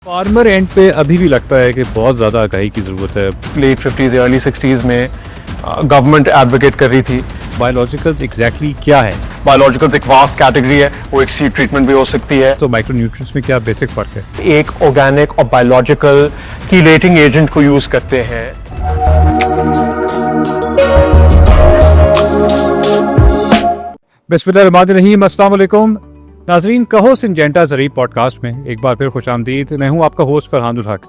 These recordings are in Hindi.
फार्मर एंड पे अभी भी लगता है कि बहुत ज़्यादा आगाही की ज़रूरत है। लेट 50s या अर्ली 60s में गवर्नमेंट एडवोकेट कर रही थी। बायोलॉजिकल्स एग्जैक्टली क्या है? बायोलॉजिकल्स एक वास्ट कैटेगरी है, वो एक सीड ट्रीटमेंट भी हो सकती है। तो माइक्रोन्यूट्रिएंट्स में क्या बेसिक फ़र्क है? एक ऑर्गेनिक और बायोलॉजिकल कीलेटिंग एजेंट को यूज़ करते हैं। बिस्मिल्लाहिर्रहमानिर्रहीम, अस्सलाम वालेकुम नाजरीन, कहो सिंजेंटा ज़रूरी पॉडकास्ट में एक बार फिर खुशामदीद। मैं हूँ आपका होस्ट फरहानुल हक।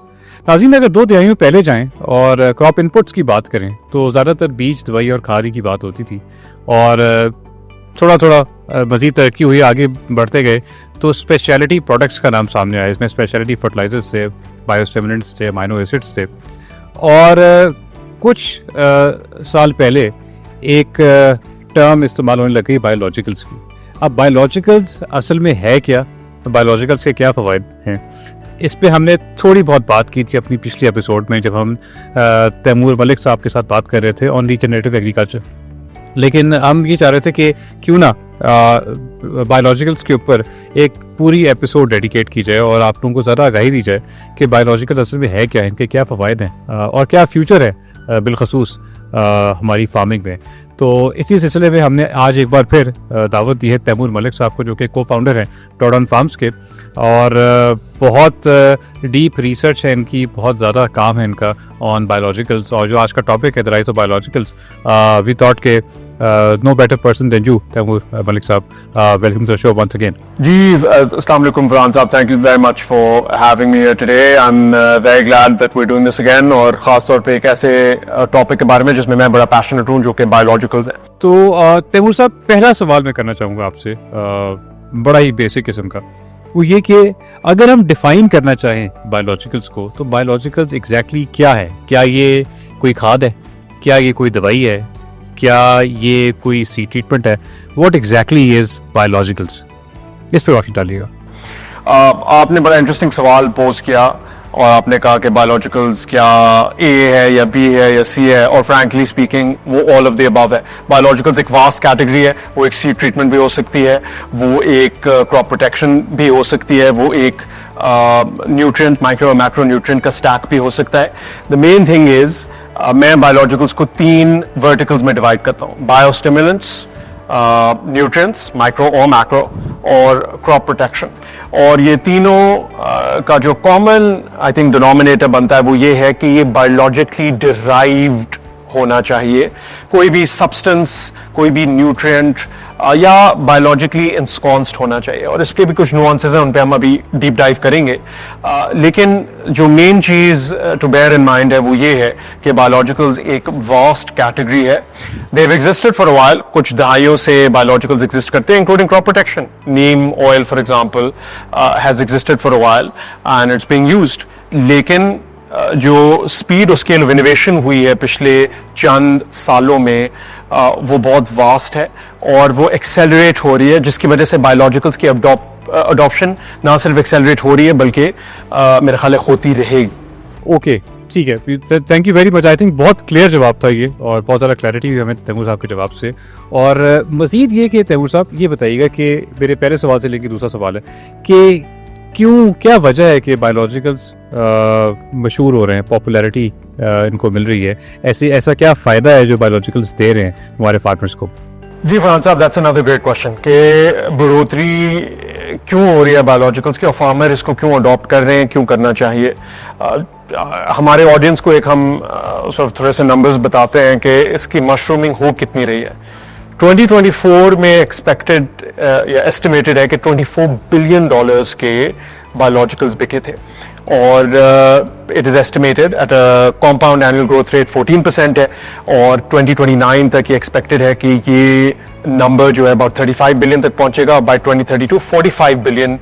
नाजरीन, अगर 2 दहाइयों पहले जाएं और क्रॉप इनपुट्स की बात करें तो ज़्यादातर बीज, दवाई और खाद की बात होती थी, और थोड़ा थोड़ा मज़ीद तरक्की हुई, आगे बढ़ते गए तो स्पेशलिटी प्रोडक्ट्स का नाम सामने आया। इसमें स्पेशलिटी फर्टिलाइजर्स थे, बायोस्टिमुलेंट्स थे, अमाइनो एसिड्स थे। और कुछ साल पहले एक टर्म इस्तेमाल होने लगी बायोलॉजिकल्स की। अब बायोलॉजिकल्स असल में है क्या, बायोलॉजिकल्स के क्या फ़वाइद हैं, इस पे हमने थोड़ी बहुत बात की थी अपनी पिछली एपिसोड में, जब हम तैमूर मलिक साहब के साथ बात कर रहे थे ऑन रीजनरेटिव एग्रीकल्चर। लेकिन हम ये चाह रहे थे कि क्यों ना बायोलॉजिकल्स के ऊपर एक पूरी एपिसोड डेडिकेट की जाए और आप लोगों को ज़्यादा आगाही दी जाए कि बायोलॉजिकल असल में है क्या, इनके क्या फ़वाइद हैं और क्या फ्यूचर है बिलखसूस हमारी फार्मिंग में। तो इसी सिलसिले में हमने आज एक बार फिर दावत दी है तैमूर मलिक साहब को, जो कि को फाउंडर हैं टॉडन फार्म्स के, और बहुत डीप रिसर्च है इनकी, बहुत ज़्यादा काम है इनका ऑन बायोलॉजिकल्स। और जो आज का टॉपिक है the rise of biologicals, we thought के no better person than you Taimur Malik साहब। Welcome to the show once again. जी, अस्सलाम वालेकुम फरहान साहब, thank you very much for having me here today. I am very glad that we are doing this again, और ख़ास तौर पे एक ऐसे टॉपिक के बारे में जिसमें मैं बड़ा पैशनेट हूँ, जो कि बायोलॉजिकल्स है। तो तैमूर साहब, पहला सवाल मैं करना चाहूँगा आपसे, बड़ा ही बेसिक किस्म का, वो ये कि अगर हम डिफाइन करना चाहें बायोलॉजिकल्स को, तो बायोलॉजिकल्स एग्जैक्टली क्या है? क्या ये कोई खाद है? क्या ये कोई दवाई है? क्या ये कोई सी ट्रीटमेंट है? What exactly is biologicals? इस पर रोशनी डालिएगा। आपने बड़ा इंटरेस्टिंग सवाल पोज किया, और आपने कहा कि बायोलॉजिकल्स क्या ए है या बी है या सी है, और फ्रैंकली स्पीकिंग वो ऑल ऑफ द अबव है। बायोलॉजिकल्स एक वास्ट कैटेगरी है, वो एक सीड ट्रीटमेंट भी हो सकती है, वो एक क्रॉप प्रोटेक्शन भी हो सकती है, वो एक न्यूट्रिएंट, माइक्रो और मैक्रो न्यूट्रिएंट का स्टैक भी हो सकता है। द मेन थिंग इज मैं बायोलॉजिकल्स को 3 वर्टिकल्स में डिवाइड करता हूँ: बायोस्टिमुलेंट्स, न्यूट्रिएंट्स माइक्रो और मैक्रो, और क्रॉप प्रोटेक्शन। और ये तीनों का जो कॉमन आई थिंक डिनोमिनेटर बनता है वो ये है कि ये बायोलॉजिकली डिराइव्ड होना चाहिए। कोई भी सब्सटेंस, कोई भी न्यूट्रिएंट या बायोलॉजिकली इंस्कॉन्स्ड होना चाहिए, और इसके भी कुछ नुआंसेस हैं, उन पे हम अभी डीप डाइव करेंगे। लेकिन जो मेन चीज़ टू बेयर इन माइंड है वो ये है कि बायोलॉजिकल्स एक वास्ट कैटेगरी है। They have existed for a while, कुछ दहाइयों से बायोलॉजिकल्स एग्जिस्ट करते हैं, including crop protection. Neem oil for example has existed for a while and it's being used. लेकिन जो स्पीड और स्केल ऑफ इनोवेशन हुई है पिछले चंद सालों में, वो बहुत वास्ट है और वो एक्सेलरेट हो रही है, जिसकी वजह से बायोलॉजिकल्स की अडॉप्शन ना सिर्फ एक्सेलरेट हो रही है बल्कि मेरे ख्याल होती रहेगी। ओके, ठीक है, thank you very much. I think बहुत क्लियर जवाब था ये, और बहुत ज़्यादा क्लैरिटी हुई हमें तैमूर साहब के जवाब से। और मज़ीद ये कि तैमूर साहब ये बताइएगा कि मेरे पहले सवाल से लेकर दूसरा सवाल है कि क्या वजह है कि बायोलॉजिकल्स मशहूर हो रहे हैं, पॉपुलैरिटी इनको मिल रही है? ऐसा क्या फ़ायदा है जो बायोलॉजिकल्स दे रहे हैं हमारे फार्मर्स को? जी फरहान साहब, दैट्स अनदर ग्रेट क्वेश्चन कि बढ़ोतरी क्यों हो रही है बायोलॉजिकल्स की, और फार्मर इसको क्यों अडॉप्ट कर रहे हैं, क्यों करना चाहिए। हमारे ऑडियंस को एक हम थोड़े से नंबर्स बताते हैं कि इसकी मशरूमिंग हो कितनी रही है। 2024 में एक्सपेक्टेड या एस्टिमेटेड है कि $24 बिलियन के बायोलॉजिकल्स बिके थे, और it is estimated at a compound annual growth rate 14% है, और 2029 तक ये एक्सपेक्टेड है कि ये नंबर जो है अबाउट 35 बिलियन तक पहुंचेगा, बाय 2032 $45 बिलियन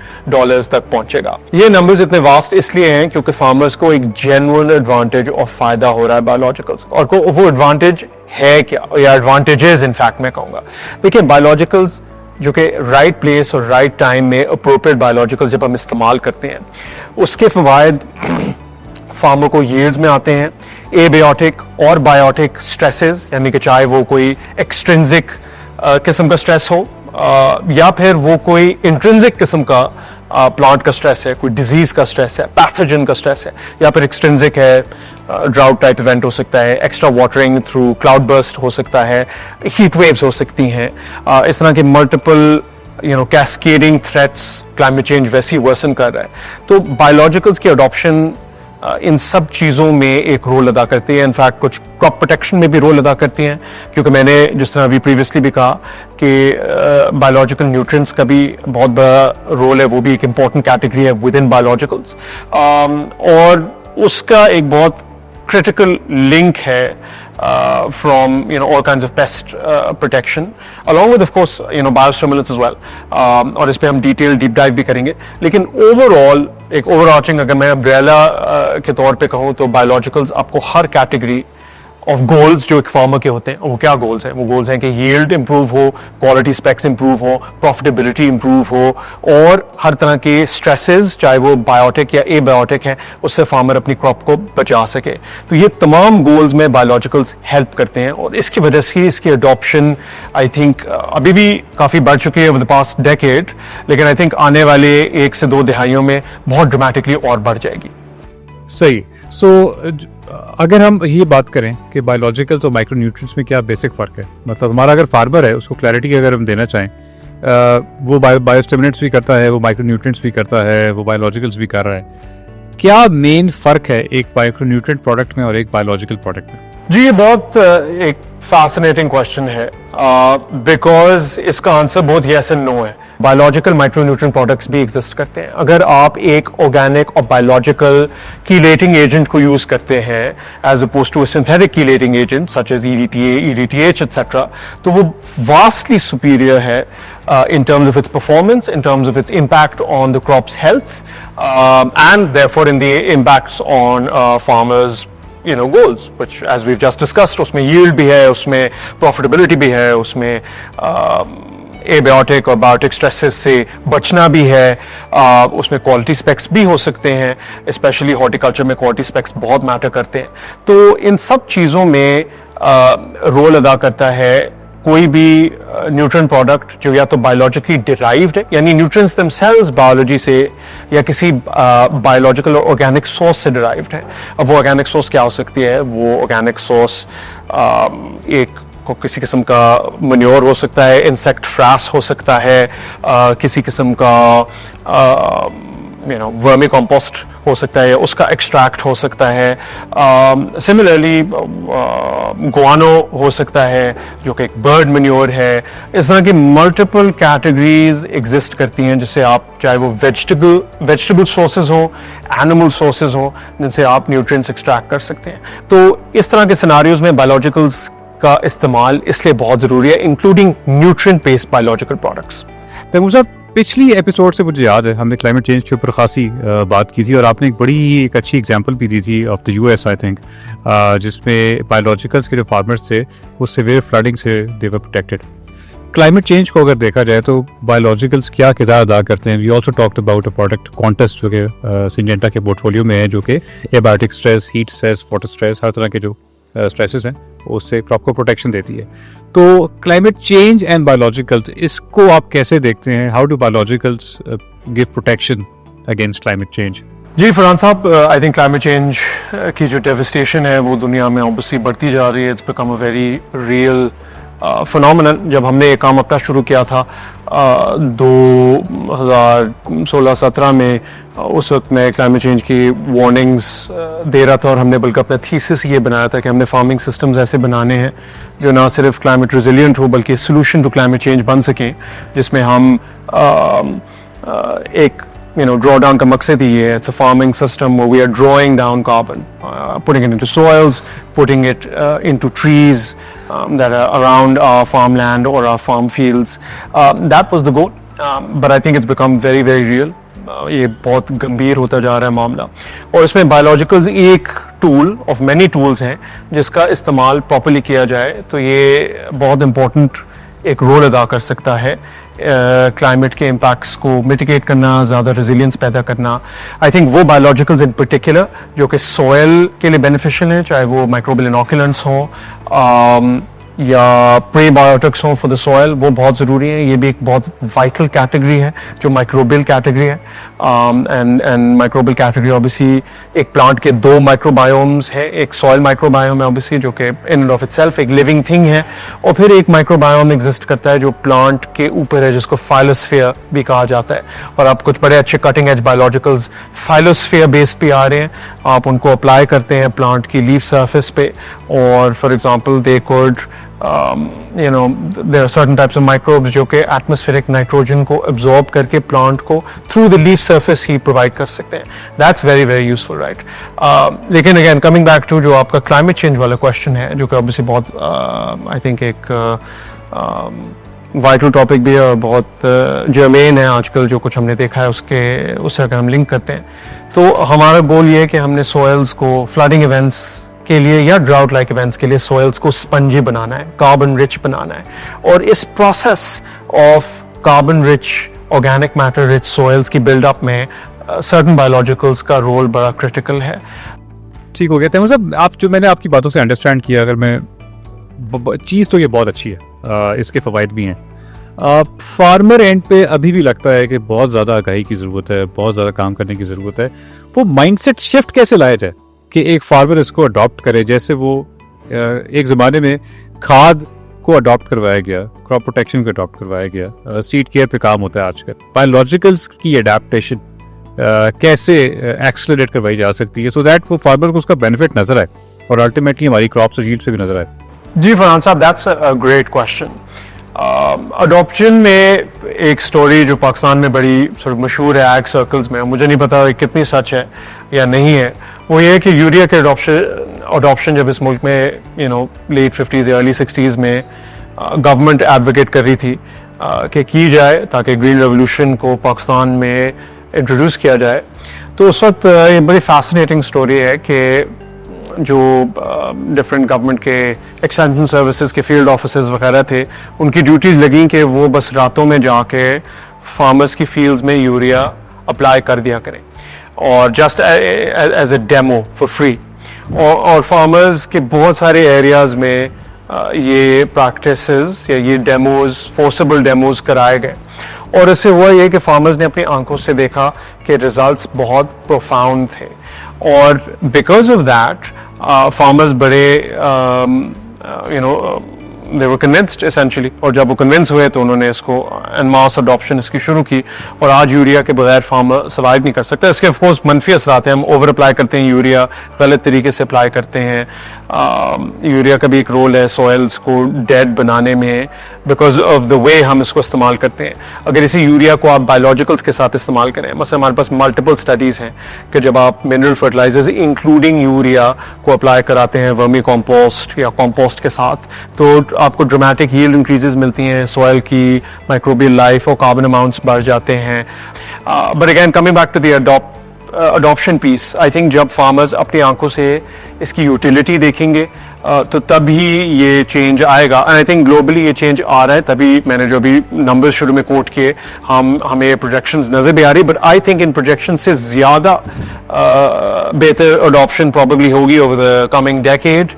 तक पहुंचेगा। ये नंबर्स इतने वास्ट इसलिए हैं क्योंकि फार्मर्स को एक जेन्युइन एडवांटेज और फायदा हो रहा है बायोलॉजिकल्स, और वो एडवांटेज है क्या, या एडवांटेजेस इनफैक्ट मैं कहूँगा। देखिए, बायोलॉजिकल्स जो कि राइट प्लेस और राइट टाइम में अप्रोप्रिएट बायोलॉजिकल्स जब हम इस्तेमाल करते हैं, उसके फ़वाइद फार्मर को यील्ड्स में आते हैं। एबायोटिक और बायोटिक स्ट्रेसेस, यानी कि चाहे वो कोई एक्सट्रिंसिक किस्म का स्ट्रेस हो या फिर वो कोई इंट्रिंसिक किस्म का प्लांट का स्ट्रेस है, कोई डिजीज का स्ट्रेस है, पैथोजन का स्ट्रेस है, या फिर एक्सट्रिंसिक है, ड्राउट टाइप इवेंट हो सकता है, extra watering through cloud burst हो सकता है, हीट वेव्स हो सकती हैं, इस तरह के multiple cascading threats climate change वैसे ही वर्सन कर रहा है। तो बायोलॉजिकल्स की अडॉप्शन इन सब चीज़ों में एक रोल अदा करती है। इनफैक्ट कुछ क्रॉप प्रोटेक्शन में भी रोल अदा करती हैं, क्योंकि मैंने जिस तरह अभी प्रीवियसली भी कहा कि बायोलॉजिकल न्यूट्रिएंट्स का भी बहुत बड़ा रोल है, वो भी एक इम्पॉर्टेंट कैटेगरी है विद इन बायोलॉजिकल्स, और उसका एक बहुत critical link है from all kinds of pest protection along with of course biostimulants as well, और इस पे हम डिटेल डीप डाइव भी करेंगे। लेकिन ओवरऑल एक ओवरआर्चिंग अगर मैं अम्ब्रेला के तौर पे कहूँ तो बायोलॉजिकल्स आपको हर कैटेगरी ऑफ गोल्स जो एक फार्मर के होते हैं, वो क्या गोल्स हैं? वो गोल्स हैं कि यील्ड इंप्रूव हो, क्वालिटी स्पेक्स इंप्रूव हो, प्रॉफिटेबिलिटी इंप्रूव हो, और हर तरह के स्ट्रेसेस चाहे वो बायोटिक या एबायोटिक हैं उससे फार्मर अपनी क्रॉप को बचा सके। तो ये तमाम गोल्स में बायोलॉजिकल्स हेल्प करते हैं, और इसकी वजह से इसकी अडॉप्शन आई थिंक अभी भी काफ़ी बढ़ चुकी है ओवर द पास्ट डेकेड, लेकिन आई थिंक आने वाले 1 से 2 दिहाइयों में बहुत ड्रामेटिकली और बढ़ जाएगी। सही। अगर हम ये बात करें कि बायोलॉजिकल्स और माइक्रोन्यूट्रिएंट्स में क्या बेसिक फ़र्क है, मतलब हमारा अगर फार्मर है उसको क्लैरिटी अगर हम देना चाहें, वो बायोस्टिमुलेंट्स भी करता है, वो माइक्रोन्यूट्रिएंट्स भी करता है, वो बायोलॉजिकल्स भी कर रहा है, क्या मेन फ़र्क है एक माइक्रोन्यूट्रिएंट प्रोडक्ट में और एक बायोलॉजिकल प्रोडक्ट में? जी, ये बहुत एक फैसिनेटिंग क्वेश्चन है, बिकॉज इसका आंसर बहुत येस एंड नो है। बायोलॉजिकल माइक्रोन्यूट्रिएंट प्रोडक्ट्स भी एग्जिस्ट करते हैं। अगर आप एक ऑर्गेनिक और बायोलॉजिकल कीलेटिंग एजेंट को यूज करते हैं as opposed to a synthetic chelating agent such as EDTA, EDTH etcetera, तो वो वास्टली सुपीरियर है in terms of its performance, in terms of its impact on the crop's health, and therefore in the impacts on farmers goals, which as we've just discussed, उसमें yield भी है, उसमें profitability भी है, उसमें एबायोटिक और बायोटिक स्ट्रेसेस से बचना भी है, उसमें क्वालिटी स्पेक्स भी हो सकते हैं, स्पेशली हॉर्टिकल्चर में क्वालिटी स्पेक्स बहुत मैटर करते हैं। तो इन सब चीज़ों में रोल अदा करता है कोई भी न्यूट्रिएंट प्रोडक्ट जो या तो बायोलॉजिकली डिराइव्ड है, यानी न्यूट्रिएंट्स देमसेल्व्स बायोलॉजी से या किसी बायोलॉजिकल और ऑर्गेनिक सोर्स से डिराइव्ड है। अब वो ऑर्गेनिक सोर्स क्या हो सकती है? वो ऑर्गेनिक सोर्स एक किसी किस्म का मन्योर हो सकता है, इंसेक्ट फ्रास हो सकता है, किसी किस्म का वर्मी कंपोस्ट हो सकता है, उसका एक्सट्रैक्ट हो सकता है, सिमिलरली गुआनो हो सकता है जो कि एक बर्ड मन्योर है। इस तरह की मल्टीपल कैटेगरीज एग्जिस्ट करती हैं जिससे आप चाहे वो वेजिटेबल सोर्सेज हो, एनिमल सोर्सेज हो, जिनसे आप न्यूट्रिएंट्स एक्सट्रैक्ट कर सकते हैं। तो इस तरह के सिनारियोज में बायोलॉजिकल्स का इस्तेमाल इसलिए बहुत ज़रूरी है, including nutrient based biological products. Taimur साहब, पिछली एपिसोड से मुझे याद है हमने क्लाइमेट चेंज के ऊपर खासी बात की थी, और आपने एक अच्छी एग्जांपल भी दी थी of the US I think, जिसमें बायोलॉजिकल्स के जो फार्मर्स थे वो सिवियर फ्लडिंग से दे वर प्रोटेक्टेड। क्लाइमेट चेंज को अगर देखा जाए तो बायोलॉजिकल्स क्या किरदार अदा करते हैं? We also talked about a product contest जो कि सिंजेंटा के पोर्टफोलियो में है, जो कि abiotic stress, heat stress, water stress, हर तरह के जो स्ट्रेसेस हैं उससे क्रॉप को प्रोटेक्शन देती है। तो क्लाइमेट चेंज एंड बायोलॉजिकल्स, इसको आप कैसे देखते हैं? How do biologicals give protection against climate change? जी फरहान साहब, आई थिंक क्लाइमेट चेंज की जो डेविस्टेशन है वो दुनिया में ऑब्वियसली बढ़ती जा रही है। It's become a very real phenomenon. जब हमने ये काम अपना शुरू किया था 2016-17 में, उस वक्त मैं क्लाइमेट चेंज की वार्निंग्स दे रहा था, और हमने बल्कि अपना थीसिस ये बनाया था कि हमने फार्मिंग सिस्टम्स ऐसे बनाने हैं जो ना सिर्फ क्लाइमेट रेजिलिएंट हो बल्कि सोल्यूशन टू क्लाइमेट चेंज बन सकें, जिसमें हम एक drawdown का मकसद ही ये है। It's a farming system where we are drawing down carbon, putting it into soils, putting it into trees that are around our farmland or our farm fields. That was the goal, but I think it's become very, very real. ये बहुत गंभीर होता जा रहा है मामला, और इसमें बायोलॉजिकल्स एक टूल ऑफ मैनी टूल्स हैं जिसका इस्तेमाल प्रॉपर्ली किया जाए तो ये बहुत इम्पोर्टेंट एक रोल अदा कर सकता है क्लाइमेट के इम्पैक्ट्स को मिटिगेट करना, ज़्यादा रेजिलियंस पैदा करना। आई थिंक वो बायोलॉजिकल्स इन पर्टिकुलर जो कि सॉयल के लिए बेनिफिशियल हैं, चाहे वो माइक्रोबियल इनोकुलेंट्स हों या प्रीबायोटिक्स हों फॉर द सॉइल, वो बहुत ज़रूरी है। ये भी एक बहुत वाइटल कैटेगरी है जो माइक्रोबियल कैटेगरी है। एंड माइक्रोबियल कैटेगरी ऑब्वियसली एक प्लांट के दो माइक्रोबायोम्स है, एक सॉइल माइक्रोबायोम है ऑब्वियसली जो कि इन एंड ऑफ इटसेल्फ एक लिविंग थिंग है, और फिर एक माइक्रोबायोम एग्जिस्ट करता है जो प्लांट के ऊपर है जिसको फाइलोस्फीयर भी कहा जाता है। और आप कुछ बड़े अच्छे कटिंग एज बायोलॉजिकल्स फाइलोस्फीयर बेस्ड पे आ रहे हैं, आप उनको अप्लाई करते हैं प्लांट की लीफ सरफेस पे, और for example they could there are certain types of microbes जो कि atmospheric nitrogen को absorb करके plant को through the leaf surface he provide कर सकते हैं। That's very very useful, right? लेकिन again coming back to जो आपका climate change वाला question है, जो कि obviously बहुत I think एक वाइटल टॉपिक भी है और बहुत जर्मेन है आजकल, जो कुछ हमने देखा है उससे अगर हम लिंक करते हैं तो हमारा गोल ये है कि हमने सॉइल्स को फ्लडिंग इवेंट्स के लिए या ड्राउट लाइक इवेंट्स के लिए सॉइल्स को स्पंजी बनाना है, कार्बन रिच बनाना है, और इस process of carbon rich organic matter rich soils की बिल्डअप में सर्टेन बायोलॉजिकल्स का रोल बड़ा क्रिटिकल है। ठीक हो गया तैमूर साहब, आप जो मैंने आपकी बातों से अंडरस्टैंड किया, अगर मैं चीज़ तो ये बहुत अच्छी है, इसके फ़वाइद भी हैं। फार्मर एंड पे अभी भी लगता है कि बहुत ज़्यादा आगाही की ज़रूरत है, बहुत ज़्यादा काम करने की ज़रूरत है। वो माइंडसेट शिफ्ट कैसे लाया जाए कि एक फार्मर इसको अडॉप्ट करे, जैसे वो एक ज़माने में खाद को अडॉप्ट करवाया गया, क्रॉप प्रोटेक्शन को अडॉप्ट करवाया गया, सीड केयर पे काम होता है आजकल। बायोलॉजिकल्स की अडेप्टेशन कैसे एक्सेलरेट करवाई जा सकती है सो दैट वो फार्मर को उसका बेनिफिट नजर आए और अल्टीमेटली हमारी क्रॉप्स और यील्ड्स पे भी नजर आए। जी फरहान साहब, that's a great question. Adoption में एक स्टोरी जो पाकिस्तान में बड़ी सort of मशहूर है एग सर्कल्स में, मुझे नहीं पता कितनी सच है या नहीं है, वो ये है कि यूरिया के अडॉप्शन जब इस मुल्क में लेट 50s या अर्ली 60s में गवर्नमेंट एडवोकेट कर रही थी कि की जाए ताकि ग्रीन रेवोल्यूशन को पाकिस्तान में इंट्रोड्यूस किया जाए, तो उस वक्त ये बड़ी फैसिनेटिंग स्टोरी है कि जो डिफरेंट गवर्नमेंट के एक्सटेंशन सर्विसेज के फील्ड ऑफिसर्स वगैरह थे, उनकी ड्यूटीज़ लगी कि वो बस रातों में जाके फार्मर्स की फील्ड्स में यूरिया अप्लाई कर दिया करें, और just as a demo for free. और फार्मर्स के बहुत सारे एरियाज़ में ये प्रैक्टिसेस या ये डेमोज, फोर्सेबल डेमोज कराए गए, और इससे हुआ ये कि फार्मर्स ने अपनी आंखों से देखा कि रिजल्ट्स बहुत प्रोफाउंड थे, और बिकॉज ऑफ दैट फार्मर्स बड़े दे वर कन्विंस्ड एसेंशियली, और जब वो कन्विंस हुए तो उन्होंने इसको एन मास अडॉप्शन इसकी शुरू की, और आज यूरिया के बगैर फार्मर सर्वाइव नहीं कर सकता। इसके ऑफ कोर्स मनफी असरात हैं, हम ओवर अप्लाई करते हैं यूरिया, गलत तरीके से अप्लाई करते हैं। यूरिया का भी एक रोल है सॉइल्स को डेड बनाने में बिकॉज ऑफ द वे हम इसको इस्तेमाल करते हैं। अगर इसी यूरिया को आप बायोलॉजिकल्स के साथ इस्तेमाल करें, मतलब हमारे पास मल्टीपल स्टडीज़ हैं कि जब आप मिनरल फर्टिलाइजर्स इंक्लूडिंग यूरिया को अप्लाई कराते हैं वर्मी कंपोस्ट या कंपोस्ट के साथ, तो आपको ड्रामेटिक यील्ड इंक्रीजेस मिलती हैं, सॉइल की माइक्रोबियल लाइफ और कार्बन अमाउंट्स बढ़ जाते हैं। But again coming back to the adoption piece, I think जब फार्मर्स अपनी आंखों से इसकी यूटिलिटी देखेंगे तो तभी ये चेंज आएगा। एंड आई थिंक ग्लोबली ये चेंज आ रहा है, तभी मैंने जो भी नंबर्स शुरू में कोट किए, हमें प्रोजेक्शंस नजर भी आ रही, बट आई थिंक इन प्रोजेक्शन से ज़्यादा बेहतर अडॉप्शन प्रॉबली होगी over the coming decade.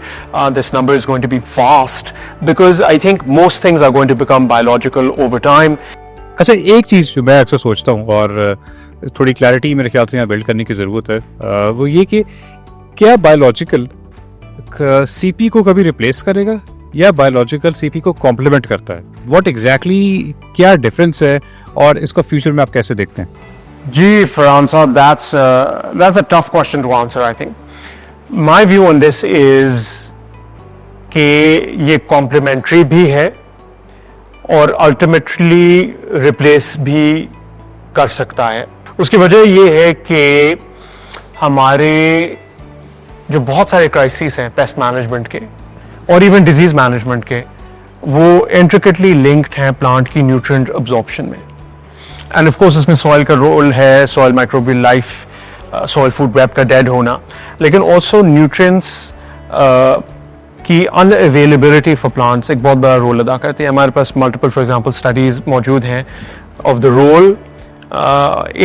This number is going to be fast because I think most things are going to become biological over time. अच्छा, एक चीज़ जो मैं अक्सर सोचता हूँ और थोड़ी क्लैरिटी मेरे ख्याल से यहाँ बिल्ड करने की ज़रूरत है, वो ये कि क्या बायोलॉजिकल सीपी को कभी रिप्लेस करेगा या बायोलॉजिकल सीपी को कॉम्प्लीमेंट करता है? व्हाट एग्जैक्टली क्या डिफरेंस है और इसको फ्यूचर में आप कैसे देखते हैं? जी फरहान साहब, that's a tough question to answer. I think my view on this is कि ये कॉम्प्लीमेंट्री भी है और अल्टीमेटली रिप्लेस भी कर सकता है। उसकी वजह ये है कि हमारे जो बहुत सारे क्राइसिस हैं पेस्ट मैनेजमेंट के और इवन डिजीज मैनेजमेंट के, वो इंट्रिकेटली लिंक्ड हैं प्लांट की न्यूट्रिएंट अब्जॉर्प्शन में। एंड ऑफ कोर्स इसमें सॉइल का रोल है, soil microbial life, soil food web का डेड होना, लेकिन ऑल्सो न्यूट्रिएंट्स की अनअवेलेबिलिटी फॉर प्लांट्स एक बहुत बड़ा रोल अदा करती है। हमारे पास मल्टीपल फॉर एग्जांपल स्टडीज मौजूद हैं of the role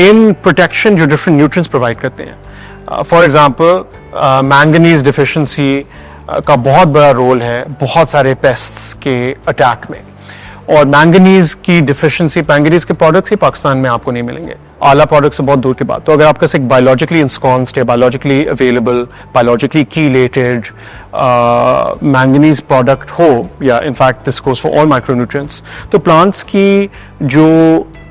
in protection जो डिफरेंट न्यूट्रिएंट्स प्रोवाइड करते हैं। फॉर एग्जांपल मैंगनीज डिफिशिएंसी का बहुत बड़ा रोल है बहुत सारे पेस्ट्स के अटैक में। और मैंगनीज की डिफिशिएंसी, मैंगनीज के प्रोडक्ट्स ही पाकिस्तान में आपको नहीं मिलेंगे, आला प्रोडक्ट से बहुत दूर की बात। तो अगर आपके पास एक बायोलॉजिकली इंस्कॉन्स्ड है, biologically available, biologically chelated manganese product हो, या in fact this goes for all micronutrients, तो प्लांट्स की जो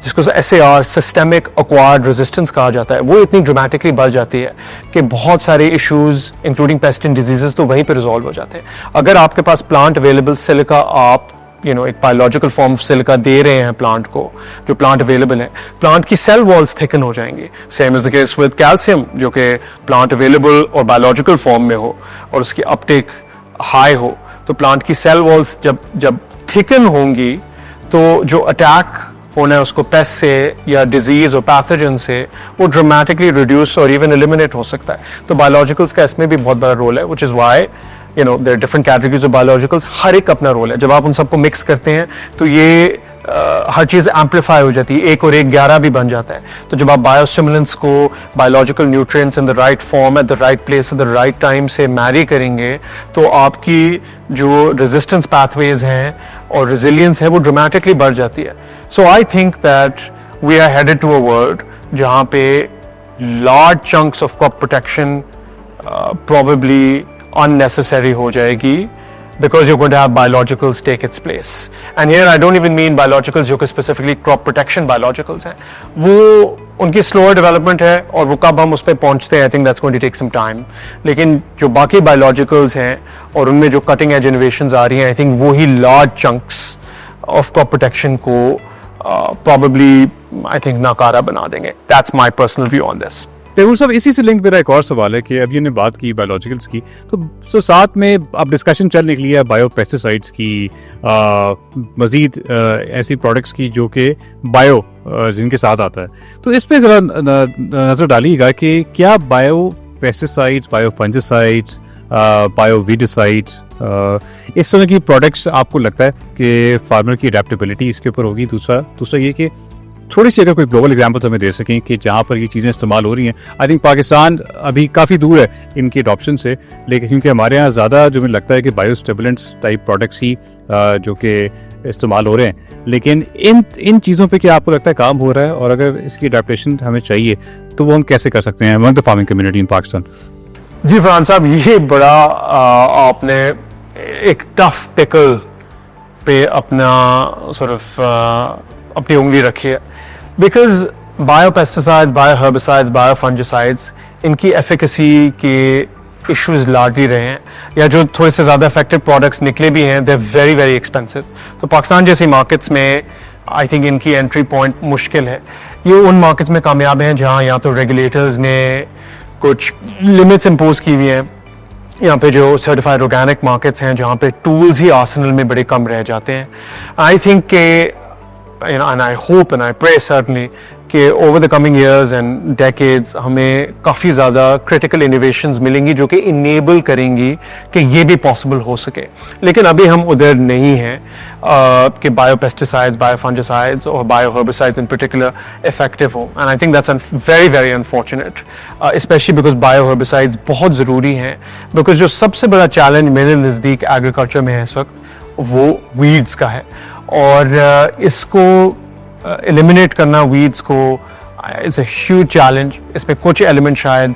जिसको SAR सिस्टेमिक एक्वायर्ड रेजिस्टेंस कहा जाता है, वो इतनी ड्रामेटिकली बढ़ जाती है कि बहुत सारे issues including paste and diseases तो वहीं पे रिजॉल्व हो जाते हैं। अगर आपके पास प्लांट अवेलेबल सिलिका, आप एक बायोलॉजिकल फॉर्म ऑफ सिलिका दे रहे हैं प्लांट को, जो प्लांट अवेलेबल है, प्लांट की सेल वॉल्स थिकन हो जाएंगी। Same is the case with calcium, जो कि प्लांट अवेलेबल और बायोलॉजिकल फॉर्म में हो और उसकी अपटेक हाई हो, तो प्लांट की सेल वॉल्स जब थिकन होंगी तो जो अटैक होना है उसको पेस्ट से या डिजीज और पैथोजन से, वो ड्रामेटिकली रिड्यूस और इवन एलिमिनेट हो सकता है। तो बायोलॉजिकल्स का इसमें भी बहुत बड़ा रोल है, which is why there are different categories of biologicals, हर एक अपना रोल है। जब आप उन सबको मिक्स करते हैं तो ये हर चीज़ एम्पलीफाई हो जाती है, 1 और 1 11 भी बन जाता है। तो जब आप बायोस्टिमुलेंट्स को biological nutrients in the right form at the right place at the right time से मैरी करेंगे, तो आपकी जो रेजिस्टेंस पाथवेज हैं और रेजिलियंस है वो ड्रामेटिकली बढ़ जाती है। So I think that we are headed to a world जहाँ पे large chunks of crop protection probably unnecessary हो जाएगी, because you're going to have biologicals take its place. And here I don't even mean biologicals जो कि specifically crop protection biologicals हैं, वो उनकी slower development है और वो कब हम उस पर पहुंचते हैं, I think that's going to take some time. लेकिन जो बाकी biologicals हैं और उनमें जो cutting edge innovations आ रही हैं, I think वो ही large chunks of crop protection को probably I think नाकारा बना देंगे. That's my personal view on this. Taimur साहब, इसी से लिंक मेरा एक और सवाल है कि अभी ने बात की बायोलॉजिकल्स की, तो साथ में अब डिस्कशन चल निकली है बायो पेस्टिसाइड्स की, मज़ीद ऐसी प्रोडक्ट्स की जो कि बायो जिनके साथ आता है। तो इस पे ज़रा नज़र डालिएगा कि क्या bio pesticides, bio fungicides, bio weedicides, इस तरह की प्रोडक्ट्स आपको लगता है कि फार्मर की अडेप्टेबिलिटी इसके ऊपर होगी? दूसरा ये कि थोड़ी सी अगर कोई ग्लोबल एग्जांपल हमें दे सकें कि जहाँ पर ये चीज़ें इस्तेमाल हो रही हैं। आई थिंक पाकिस्तान अभी काफ़ी दूर है इनकी अडॉप्शन से, लेकिन क्योंकि हमारे यहाँ ज़्यादा जो मुझे लगता है कि बायोस्टेबुलेंट्स टाइप प्रोडक्ट्स ही जो कि इस्तेमाल हो रहे हैं, लेकिन इन चीज़ों पे क्या आपको लगता है काम हो रहा है, और अगर इसकी अडेप्टेशन हमें चाहिए तो वो हम कैसे कर सकते हैं among the farming community in Pakistan? जी फरहान साहब, ये बड़ा आपने एक टफ पिकल पे अपना अपनी उंगली रखी है, बिकॉज बायोपेस्टिसाइड्स, बायोहर्बिसाइड्स, बायोफंजिसाइड्स, इनकी एफिकेसी के इश्यूज लार्जली रहे हैं, या जो थोड़े से ज़्यादा इफेक्टिव प्रोडक्ट्स निकले भी हैं, they are very very expensive. तो पाकिस्तान जैसी मार्केट्स में आई थिंक इनकी एंट्री पॉइंट मुश्किल है। ये उन मार्केट्स में कामयाब हैं जहाँ या तो रेगुलेटर्स ने कुछ लिमिट्स इम्पोज की हुई हैं, यहाँ पे जो सर्टिफाइड ऑर्गेनिक मार्केट्स हैं जहाँ पे टूल्स ही आर्सेनल में बड़े कम रह जाते हैं। आई थिंक के and I hope and I pray certainly कि over the coming years and decades हमें काफ़ी ज़्यादा critical innovations मिलेंगी जो कि enable करेंगी कि ये भी possible हो सके। लेकिन अभी हम उधर नहीं हैं कि biopesticides, biofungicides और bioherbicides in particular effective हो, and I think that's very very unfortunate, especially because bioherbicides बहुत ज़रूरी हैं, because जो सबसे बड़ा challenge मेरे नज़दीक agriculture में है इस वक्त वो weeds का है, और इसको एलिमिनेट करना वीड्स को इज़ अ ह्यूज चैलेंज। इसमें कुछ एलिमेंट शायद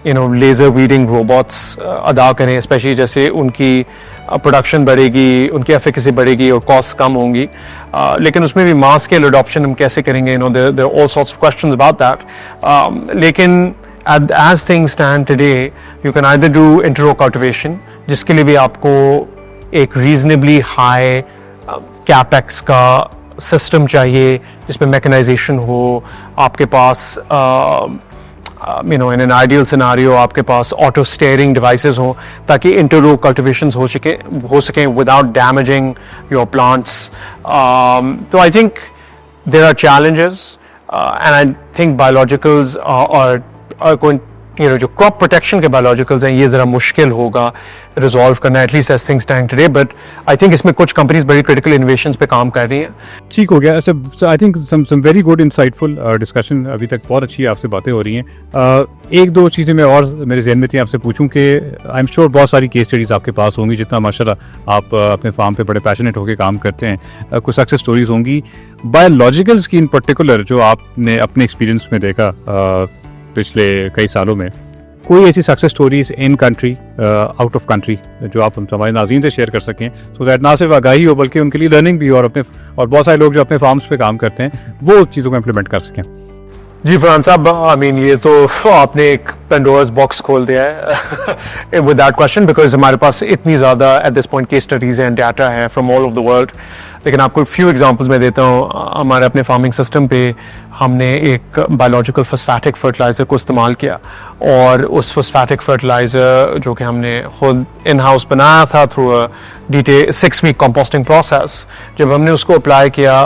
लेज़र वीडिंग रोबोट्स अदा करें, स्पेशली जैसे उनकी प्रोडक्शन बढ़ेगी, उनकी एफिकेसी बढ़ेगी और कॉस्ट कम होंगी, लेकिन उसमें भी मास स्केल अडॉप्शन हम कैसे करेंगे, there all sorts of questions about that. लेकिन as things stand today, you can either do interrow cultivation, जिसके लिए भी आपको एक reasonably high कैपेक्स का सिस्टम चाहिए, जिसमें मैकेनाइजेशन हो, आपके पास इन एन आइडियल सिनारियो आपके पास ऑटो स्टेयरिंग डिवाइसेस हो ताकि इंटररो कल्टिवेशंस हो सकें विदाउट डैमेजिंग योर प्लांट्स। तो I think there are challenges and I think biologicals are going जो क्रॉप प्रोटेक्शन के बायोलॉजिकल्स हैं ये ज़रा मुश्किल होगा रिजॉल्व करना, at least as things stand today, but I think इसमें कुछ कंपनीज बड़ी क्रिटिकल इनोवेशंस पे काम कर रही हैं। ठीक हो गया। I think some very good insightful discussion, अभी तक बहुत अच्छी आपसे बातें हो रही हैं। एक दो चीज़ें मैं और मेरे जहन में थी आपसे पूछूं कि आई एम श्योर बहुत सारी केस स्टडीज़ आपके पास होंगी, जितना माशाल्लाह आप अपने फार्म पे बड़े पैशनेट होकर काम करते हैं, कुछ सक्सेस स्टोरीज होंगी बायोलॉजिकल्स की इन पर्टिकुलर जो आपने अपने एक्सपीरियंस में देखा पिछले कई सालों में। कोई ऐसी success stories in country out of country जो आप हमारे नाज़रीन से शेयर कर सकें, सो दैट ना सिर्फ आगाही हो बल्कि उनके लिए लर्निंग भी हो, और बहुत सारे लोग जो अपने फार्म्स पे काम करते हैं वो चीज़ों को इम्प्लीमेंट कर सकें। जी फरहान साहब, आई मीन ये तो आपने एक पेंडोरा's बॉक्स खोल दिया है विद दैट क्वेश्चन, बिकॉज हमारे पास इतनी ज़्यादा at this point case studies and data है from all of the world. लेकिन आपको फ्यू एग्जांपल्स मैं देता हूँ। हमारे अपने फार्मिंग सिस्टम पे हमने एक बायोलॉजिकल फॉस्फेटिक फर्टिलाइज़र को इस्तेमाल किया, और उस फॉस्फेटिक फर्टिलाइज़र जो कि हमने खुद इन हाउस बनाया था through a detail 6 week composting process, जब हमने उसको अप्लाई किया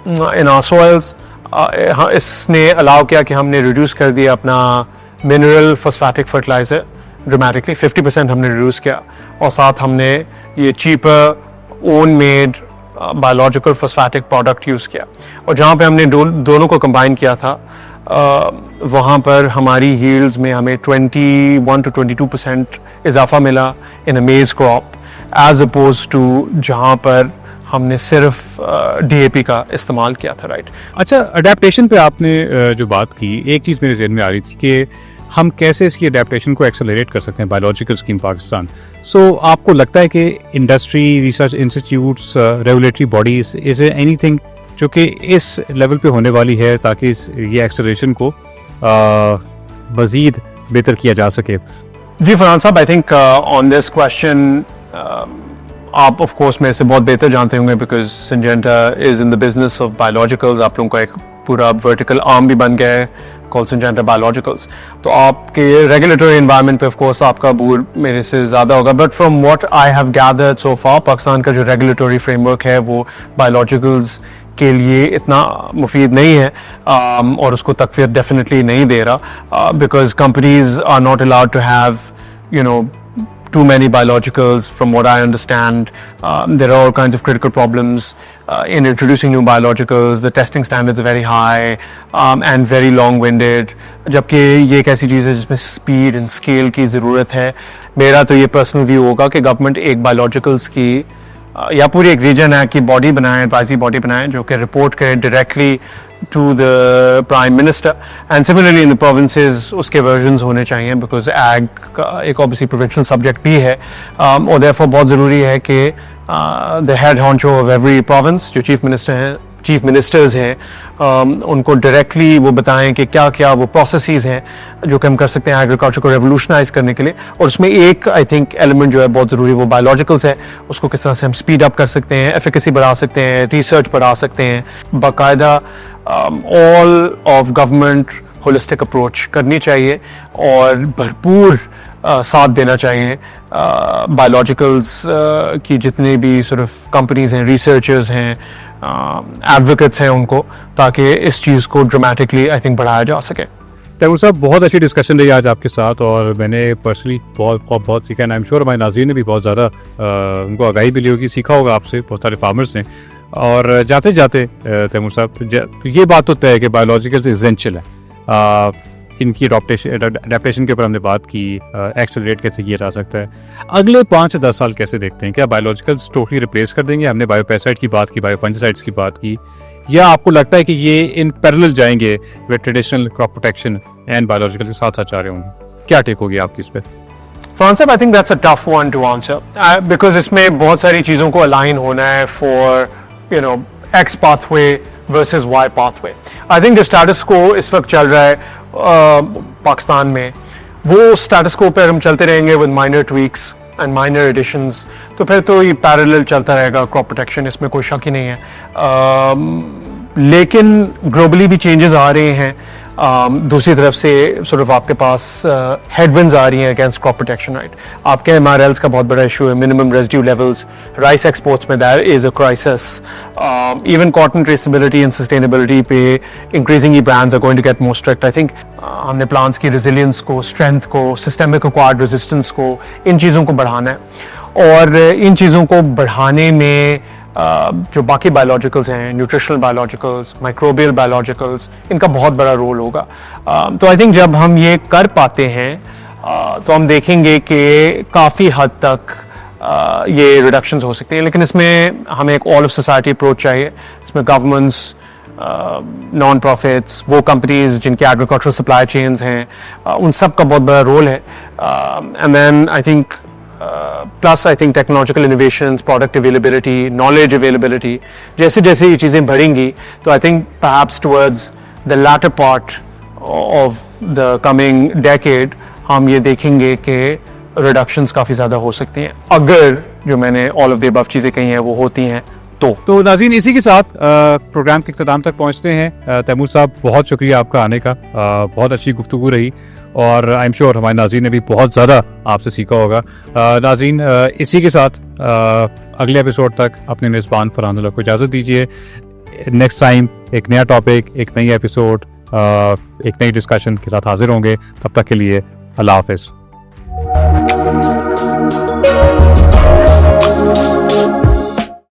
इन आवर सॉइल्स, हाँ, इसने अलाउ किया कि हमने रिड्यूस कर दिया अपना मिनरल फॉस्फेटिक फर्टिलाइज़र ड्रामेटिकली, 50% हमने रिड्यूस किया, और साथ हमने ये cheaper own made biological phosphatic product use किया। और जहाँ पे हमने दोनों को कंबाइन किया था वहाँ पर हमारी यील्ड्स में हमें 21 to 22% इजाफा मिला इन अ मेज क्रॉप, एज अपोज टू जहाँ पर हमने सिर्फ DAP का इस्तेमाल किया था। राइट। अच्छा, अडेप्टेशन पे आपने जो बात की, एक चीज़ मेरे जहन में आ रही थी कि हम कैसे इसकी अडेप्टेशन को एक्सेलरेट कर सकते हैं बायोलॉजिकल स्कीम पाकिस्तान। सो आपको लगता है कि industry, research institutes, regulatory bodies, is anything जो कि इस लेवल पे होने वाली है ताकि ये एक्सेलरेशन को मज़ीद बेहतर किया जा सके? जी फरहान साहब, I think on this question आप ऑफ कोर्स मेरे से बहुत बेहतर जानते होंगे, because Syngenta is in the business of biologicals. आप लोगों का एक पूरा वर्टिकल आर्म भी बन गया है कॉल्ड सिंजेंटा बायोलॉजिकल्स। तो आपके रेगुलेटरी एनवायरनमेंट पे ऑफ कोर्स आपका बूर मेरे से ज़्यादा होगा, but from what I have gathered so far, Pakistan का जो रेगुलेटरी फ्रेमवर्क है वो बायोलॉजिकल्स के लिए इतना मुफीद नहीं है, और उसको तकवीत डेफिनेटली नहीं दे रहा, because companies are not allowed to have too many biologicals. From what I understand, there are all kinds of critical problems in introducing new biologicals. The testing standards are very high and very long-winded. जबकि ये एक ऐसी चीज़ है जिसमें speed and scale की ज़रूरत है। मेरा तो ये personal view होगा कि गवर्नमेंट एक biologicals की या पूरी एक रीजन है कि बॉडी बनाए, एडवाइजरी बॉडी बनाए जो कि रिपोर्ट करे directly to the prime minister, and similarly in the provinces उसके वर्जन्स होने चाहिए, बिकॉज एग का एक ऑब्वियसली प्रोविंशियल सब्जेक्ट भी है, और देयरफॉर बहुत ज़रूरी है कि the head honcho of every province जो चीफ मिनिस्टर्स हैं उनको डायरेक्टली वो बताएं कि क्या क्या वो प्रोसेसेस हैं जो कि हम कर सकते हैं एग्रीकल्चर को रेवोल्यूशनाइज करने के लिए। और उसमें एक आई थिंक एलिमेंट जो है बहुत ज़रूरी वो बायोलॉजिकल्स है, उसको किस तरह से हम स्पीड अप कर सकते हैं, एफिकेसी बढ़ा सकते हैं, रिसर्च बढ़ा सकते हैं, बाकायदा all of government holistic approach करनी चाहिए और भरपूर साथ देना चाहिए बायोलॉजिकल्स की जितने भी सिर्फ कंपनीज हैं, रिसर्चर्स हैं, एडवोकेट्स हैं उनको, ताकि इस चीज़ को ड्रामेटिकली आई थिंक बढ़ाया जा सके। तैमूर साहब, बहुत अच्छी डिस्कशन रही आज आपके साथ, और मैंने पर्सनली बहुत सीखा, एंड आई एम श्योर हमारे नाज़रीन ने भी बहुत ज़्यादा उनको आगाही भी ली होगी, सीखा होगा आपसे, बहुत सारे फार्मर्स ने। और जाते जाते तैमूर साहब, ये बात तो तय है कि बायोलॉजिकल्स इसेंशियल है, इनकी अडेप्टेशन के ऊपर हमने बात की, एक्सेलरेट कैसे किया जा सकता है। अगले 5 से 10 साल कैसे देखते हैं? क्या बायोलॉजिकल्स टोटली रिप्लेस कर देंगे? हमने बायोपेसाइड की बात की, बायोफंजिसाइड्स की बात की, या आपको लगता है कि ये इन पैरेलल जाएंगे वे traditional crop protection and biological के साथ साथ जा रहे होंगे? क्या टेक होगी आपकी इस पर? फरहान साहब, I think that's a tough one to answer, because इसमें बहुत सारी चीज़ों को अलाइन होना है for X pathway versus Y pathway. I think जो स्टेटस को इस वक्त चल रहा है पाकिस्तान में, वो स्टेटस को पर हम चलते रहेंगे with minor tweaks and minor additions, तो फिर तो ये पैरेलल चलता रहेगा क्रॉप प्रोटेक्शन, इसमें कोई शक ही नहीं है। लेकिन ग्लोबली भी चेंजेस आ रहे हैं, दूसरी तरफ से sort of आपके पास headwinds आ रही हैं against crop protection, right? आपके MRLs का बहुत बड़ा issue है, minimum residue levels, rice exports में there is a crisis. Even cotton traceability and sustainability पे increasingly brands are going to get more strict. I think हमने plants की resilience को, strength को, systemic acquired resistance को, इन चीज़ों को बढ़ाना है और इन चीज़ों को बढ़ाने में जो बाकी बायोलॉजिकल्स हैं, न्यूट्रिशनल बायोलॉजिकल्स, माइक्रोबियल बायोलॉजिकल्स, इनका बहुत बड़ा रोल होगा। तो आई थिंक जब हम ये कर पाते हैं तो हम देखेंगे कि काफ़ी हद तक ये रिडक्शंस हो सकती हैं, लेकिन इसमें हमें एक ऑल ऑफ सोसाइटी अप्रोच चाहिए। इसमें गवर्नमेंट्स, नॉन प्रॉफिट्स, वो कंपनीज जिनके एग्रीकल्चरल सप्लाई चेन्स हैं, उन सब का बहुत बड़ा रोल है। And then I think plus I think technological innovations, product availability, knowledge availability, जैसे जैसे ये चीज़ें बढ़ेंगी तो I think perhaps towards the latter part of the coming decade हम ये देखेंगे कि reductions काफ़ी ज़्यादा हो सकती हैं अगर जो मैंने all of the above चीज़ें कही हैं वो होती हैं तो नाज़रीन, इसी के साथ प्रोग्राम के इख्तिताम तक पहुंचते हैं। तैमूर साहब, बहुत शुक्रिया आपका आने का, बहुत अच्छी गुफ्तगू रही और आई एम श्योर हमारे नाज़रीन ने भी बहुत ज़्यादा आपसे सीखा होगा। नाज़रीन, इसी के साथ अगले एपिसोड तक अपने मेज़बान फरहान को इजाज़त दीजिए। नेक्स्ट टाइम एक नया टॉपिक, एक नई एपिसोड, एक नई डिस्कशन के साथ हाजिर होंगे। तब तक के लिए अल्लाह हाफ़िज़।